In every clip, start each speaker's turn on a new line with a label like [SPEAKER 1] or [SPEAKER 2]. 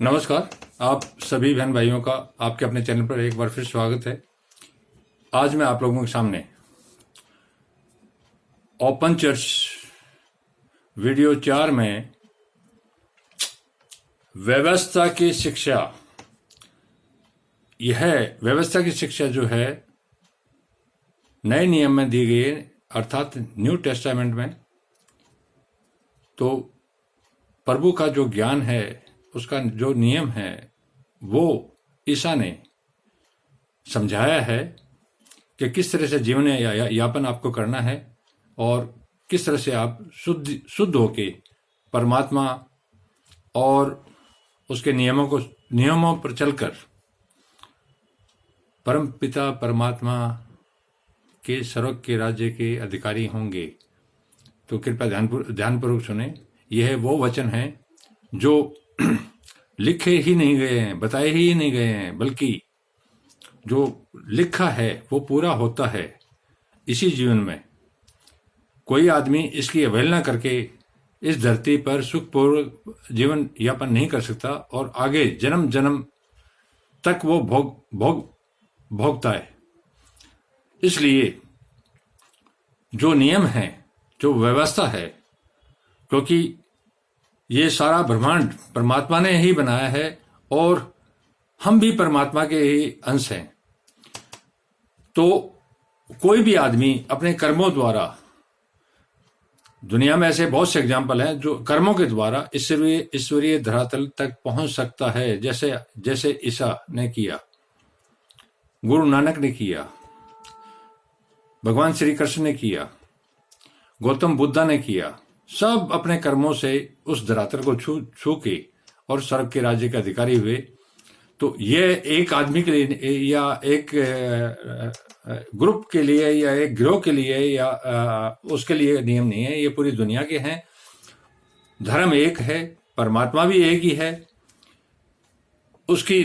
[SPEAKER 1] नमस्कार। आप सभी बहन भाइयों का आपके अपने चैनल पर एक बार फिर स्वागत है। आज मैं आप लोगों के सामने ओपन चर्च वीडियो 4 में व्यवस्था की शिक्षा, यह व्यवस्था की शिक्षा जो है नए नियम में दी गई है, अर्थात न्यू टेस्टामेंट में। तो प्रभु का जो ज्ञान है, उसका जो नियम है, वो ईसा ने समझाया है कि किस तरह से जीवन यापन आपको करना है और किस तरह से आप शुद्ध होके परमात्मा और उसके नियमों पर चलकर परम पिता परमात्मा के स्वर्ग के राज्य के अधिकारी होंगे। तो कृपया ध्यानपूर्वक सुने। यह वो वचन है जो लिखे ही नहीं गए हैं, बताए ही नहीं गए हैं, बल्कि जो लिखा है वो पूरा होता है इसी जीवन में। कोई आदमी इसकी अवहेलना करके इस धरती पर सुखपूर्वक जीवन यापन नहीं कर सकता और आगे जन्म जन्म तक वो भोगता है। इसलिए जो नियम है, जो व्यवस्था है, क्योंकि ये सारा ब्रह्मांड परमात्मा ने ही बनाया है और हम भी परमात्मा के ही अंश हैं। तो कोई भी आदमी अपने कर्मों द्वारा, दुनिया में ऐसे बहुत से एग्जाम्पल हैं जो कर्मों के द्वारा ईश्वरीय धरातल तक पहुंच सकता है, जैसे ईसा ने किया, गुरु नानक ने किया, भगवान श्री कृष्ण ने किया, गौतम बुद्धा ने किया। सब अपने कर्मों से उस धरातल को छू के और स्वर्ग के राज्य के अधिकारी हुए। तो ये एक आदमी के लिए या एक ग्रुप के लिए या एक गिरोह के लिए या उसके लिए नियम नहीं है, ये पूरी दुनिया के हैं। धर्म एक है, परमात्मा भी एक ही है। उसकी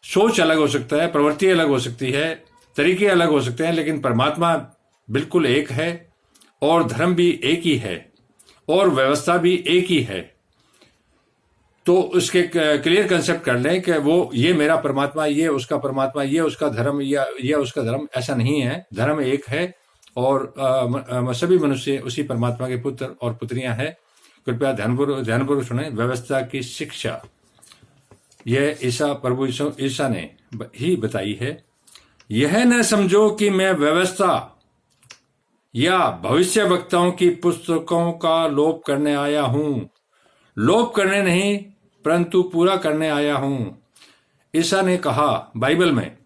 [SPEAKER 1] सोच अलग हो सकता है, प्रवृत्ति अलग हो सकती है, तरीके अलग हो सकते हैं, लेकिन परमात्मा बिल्कुल एक है और धर्म भी एक ही है और व्यवस्था भी एक ही है। तो उसके क्लियर कंसेप्ट कर लें कि वो ये मेरा परमात्मा, ये उसका परमात्मा, ये उसका धर्म या ये उसका धर्म, ऐसा नहीं है। धर्म एक है और सभी मनुष्य उसी परमात्मा के पुत्र और पुत्रियां हैं। कृपया ध्यानपूर्वक सुने। व्यवस्था की शिक्षा यह प्रभु ईसा ने ही बताई है। यह न समझो कि मैं व्यवस्था या भविष्य वक्ताओं की पुस्तकों का लोप करने आया हूं। लोप करने नहीं, परंतु पूरा करने आया हूं। ईसा ने कहा बाइबल में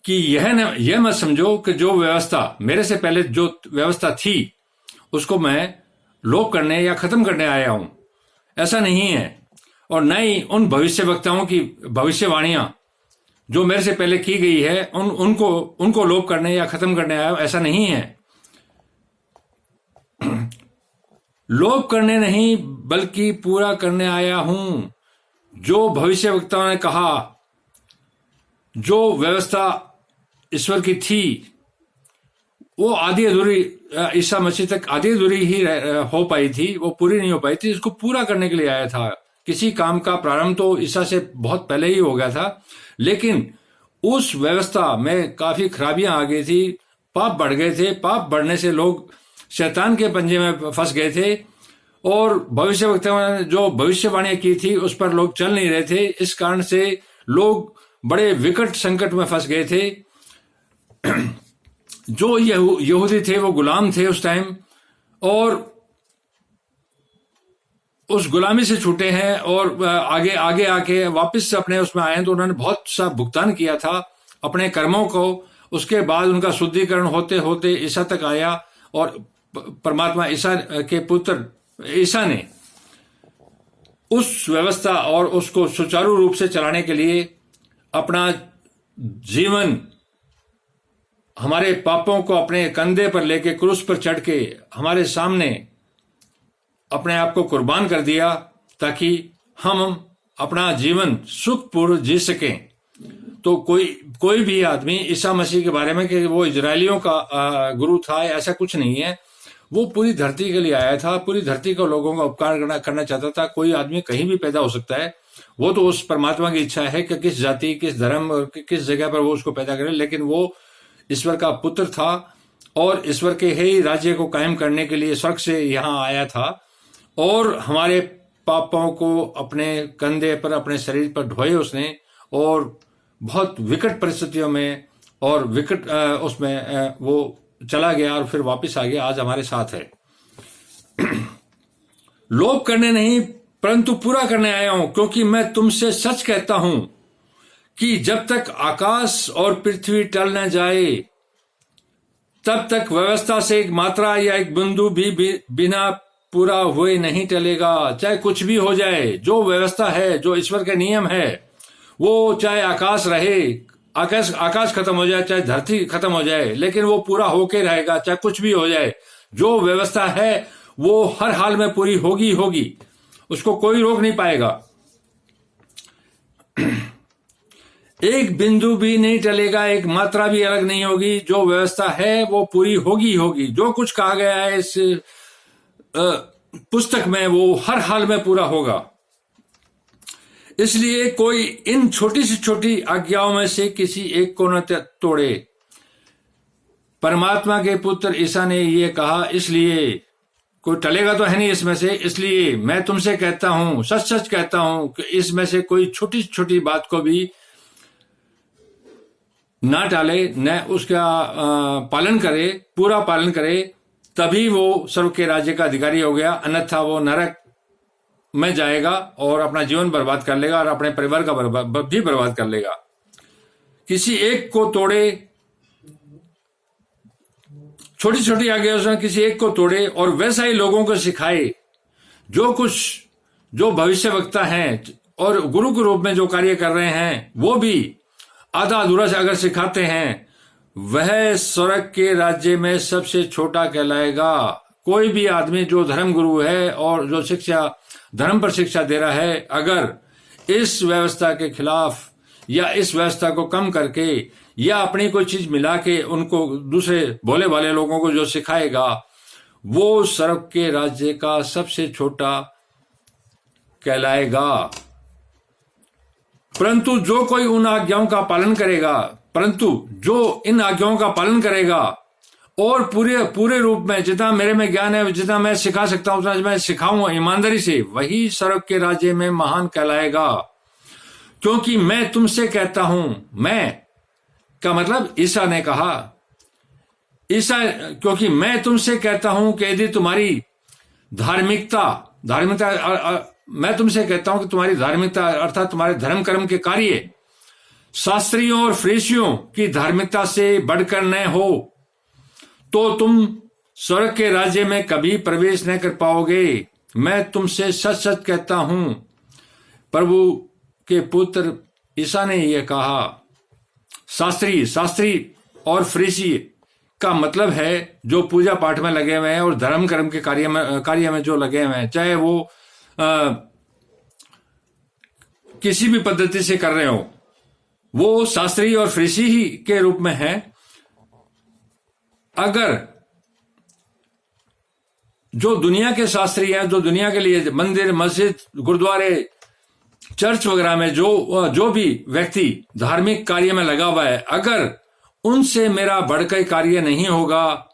[SPEAKER 1] कि यह मत समझो कि जो व्यवस्था मेरे से पहले जो व्यवस्था थी उसको मैं लोप करने या खत्म करने आया हूं। ऐसा नहीं है। और न ही उन भविष्य वक्ताओं की भविष्यवाणियां जो मेरे से पहले की गई है उनको लोप करने या खत्म करने आया हूं, ऐसा नहीं है। लोप करने नहीं बल्कि पूरा करने आया हूं। जो भविष्य वक्ताओं ने कहा, जो व्यवस्था ईश्वर की थी, वो आधी अधूरी ईसा मसीह तक आधी अधूरी ही हो पाई थी, वो पूरी नहीं हो पाई थी। इसको पूरा करने के लिए आया था। किसी काम का प्रारंभ तो ईसा से बहुत पहले ही हो गया था, लेकिन उस व्यवस्था में काफी खराबियां आ गई थी, पाप बढ़ गए थे। पाप बढ़ने से लोग शैतान के पंजे में फंस गए थे और भविष्यवक्ताओं ने जो भविष्यवाणियां की थी उस पर लोग चल नहीं रहे थे। इस कारण से लोग बड़े विकट संकट में फंस गए थे। जो यहूदी थे वो गुलाम थे उस टाइम, और उस गुलामी से छूटे हैं और आगे आके वापस से अपने उसमें आए हैं। तो उन्होंने बहुत सा भुगतान किया था अपने कर्मों को। उसके बाद उनका शुद्धिकरण होते होते ईसा तक आया और परमात्मा ईसा के पुत्र ईसा ने उस व्यवस्था और उसको सुचारू रूप से चलाने के लिए अपना जीवन, हमारे पापों को अपने कंधे पर लेके क्रूस पर चढ़ के हमारे सामने अपने आप को कुर्बान कर दिया, ताकि हम अपना जीवन सुखपूर्व जी सकें। तो कोई भी आदमी ईसा मसीह के बारे में कि वो इजरायलियों का गुरु था, ऐसा कुछ नहीं है। वो पूरी धरती के लिए आया था, पूरी धरती को लोगों का उपकार करना चाहता था। कोई आदमी कहीं भी पैदा हो सकता है, वो तो उस परमात्मा की इच्छा है कि किस जाति, किस धर्म और किस जगह पर वो उसको पैदा करे, लेकिन वो ईश्वर का पुत्र था और ईश्वर के ही राज्य को कायम करने के लिए स्वर्ग से यहाँ आया था और हमारे पापों को अपने कंधे पर, अपने शरीर पर ढोए उसने, और बहुत विकट परिस्थितियों में और विकट उसमें वो चला गया और फिर वापस आ गया, आज हमारे साथ है। लोभ करने नहीं परंतु पूरा करने आया हूं, क्योंकि मैं तुमसे सच कहता हूं कि जब तक आकाश और पृथ्वी टल न जाए तब तक व्यवस्था से एक मात्रा या एक बिंदु भी बिना पूरा हुए नहीं टलेगा। चाहे कुछ भी हो जाए, जो व्यवस्था है, जो ईश्वर के नियम है, वो चाहे आकाश रहे, आकाश खत्म हो जाए, चाहे धरती खत्म हो जाए, लेकिन वो पूरा होके रहेगा। चाहे कुछ भी हो जाए, जो व्यवस्था है वो हर हाल में पूरी होगी होगी, उसको कोई रोक नहीं पाएगा। एक बिंदु भी नहीं टलेगा, एक मात्रा भी अलग नहीं होगी। जो व्यवस्था है वो पूरी होगी होगी। जो कुछ कहा गया है इस पुस्तक में वो हर हाल में पूरा होगा। इसलिए कोई इन छोटी से छोटी आज्ञाओं में से किसी एक को न तोड़े। परमात्मा के पुत्र ईसा ने ये कहा, इसलिए कोई टलेगा तो है नहीं इसमें से, इसलिए मैं तुमसे कहता हूं, सच सच कहता हूं कि इसमें से कोई छोटी छोटी बात को भी ना टाले, न उसका पालन करे, पूरा पालन करे, तभी वो स्वर्ग के राज्य का अधिकारी हो गया। अन्यथा वो नरक में जाएगा और अपना जीवन बर्बाद कर लेगा और अपने परिवार का भी बर्बाद कर लेगा। किसी एक को तोड़े, छोटी छोटी आज्ञा उसने किसी एक को तोड़े और वैसा ही लोगों को सिखाए। जो कुछ जो भविष्यवक्ता हैं और गुरु के रूप में जो कार्य कर रहे हैं, वो भी आधा अधूरा से अगर सिखाते हैं, वह स्वर्ग के राज्य में सबसे छोटा कहलाएगा। कोई भी आदमी जो धर्म गुरु है और जो शिक्षा, धर्म पर शिक्षा दे रहा है, अगर इस व्यवस्था के खिलाफ या इस व्यवस्था को कम करके या अपनी कोई चीज मिला के उनको दूसरे भोले भाले लोगों को जो सिखाएगा, वो स्वर्ग के राज्य का सबसे छोटा कहलाएगा। परंतु जो कोई उन आज्ञाओं का पालन करेगा, परंतु जो इन आज्ञाओं का पालन करेगा और पूरे रूप में, जितना मेरे में ज्ञान है, जितना मैं सिखा सकता हूं उतना मैं सिखाऊंगा ईमानदारी से, वही स्वर्ग के राज्य में महान कहलाएगा। क्योंकि मैं तुमसे कहता हूं, मैं का मतलब ईसा ने कहा, क्योंकि मैं तुमसे कहता हूं कि यदि तुम्हारी धार्मिकता मैं तुमसे कहता हूं कि तुम्हारी धार्मिकता अर्थात तुम्हारे धर्म कर्म के कार्य शास्त्रियों और फरीसियों की धार्मिकता से बढ़कर न हो, तो तुम स्वर्ग के राज्य में कभी प्रवेश न कर पाओगे। मैं तुमसे सच सच कहता हूं। प्रभु के पुत्र ईसा ने यह कहा। शास्त्री और फरीसी का मतलब है जो पूजा पाठ में लगे हुए हैं और धर्म कर्म के कार्य में जो लगे हुए हैं, चाहे वो किसी भी पद्धति से कर रहे हो, वो शास्त्री और फरीसी ही के रूप में है। अगर जो दुनिया के शास्त्री हैं, जो दुनिया के लिए मंदिर, मस्जिद, गुरुद्वारे, चर्च वगैरह में जो भी व्यक्ति धार्मिक कार्य में लगा हुआ है, अगर उनसे मेरा बढ़कर कार्य नहीं होगा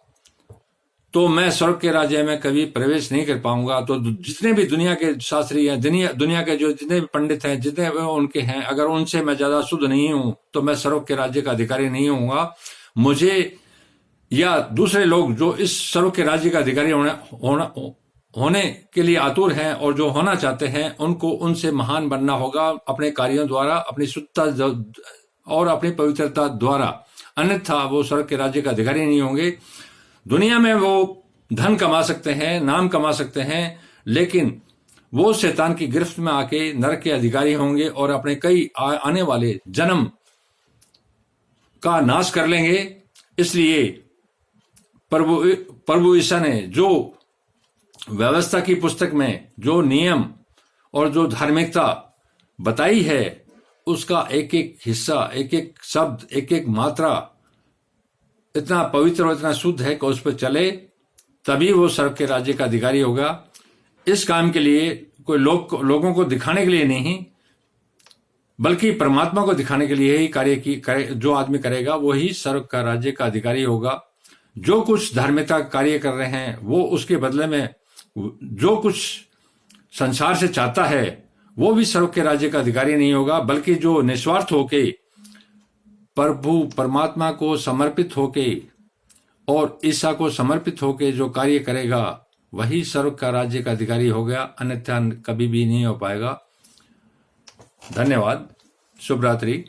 [SPEAKER 1] तो मैं स्वर्ग के राज्य में कभी प्रवेश नहीं कर पाऊंगा। तो जितने भी दुनिया के शास्त्री हैं, दुनिया के जो जितने भी पंडित हैं, जितने उनके हैं, अगर उनसे मैं ज्यादा शुद्ध नहीं हूं तो मैं स्वर्ग के राज्य का अधिकारी नहीं होऊंगा। मुझे या दूसरे लोग जो इस स्वर्ग के राज्य का अधिकारी होने के लिए आतुर हैं और जो होना चाहते हैं, उनको उनसे महान बनना होगा अपने कार्यों द्वारा, अपनी शुद्धता और अपनी पवित्रता द्वारा, अन्यथा वो स्वर्ग के राज्य का अधिकारी नहीं होंगे। दुनिया में वो धन कमा सकते हैं, नाम कमा सकते हैं, लेकिन वो शैतान की गिरफ्त में आके नरक के अधिकारी होंगे और अपने कई आने वाले जन्म का नाश कर लेंगे। इसलिए प्रभु ईसा ने जो व्यवस्था की पुस्तक में जो नियम और जो धार्मिकता बताई है, उसका एक एक हिस्सा, एक एक शब्द, एक एक मात्रा इतना पवित्र और इतना शुद्ध है कि उस पर चले तभी वो स्वर्ग के राज्य का अधिकारी होगा। इस काम के लिए कोई लोगों को दिखाने के लिए नहीं, बल्कि परमात्मा को दिखाने के लिए ही जो आदमी करेगा वही स्वर्ग का राज्य का अधिकारी होगा। जो कुछ धार्मिकता कार्य कर रहे हैं वो उसके बदले में जो कुछ संसार से चाहता है वो भी स्वर्ग के राज्य का अधिकारी नहीं होगा, बल्कि जो निस्वार्थ होके प्रभु परमात्मा को समर्पित होके और ईसा को समर्पित होके जो कार्य करेगा वही स्वर्ग का राज्य का अधिकारी हो गया, अन्यथा कभी भी नहीं हो पाएगा। धन्यवाद। शुभ रात्रि।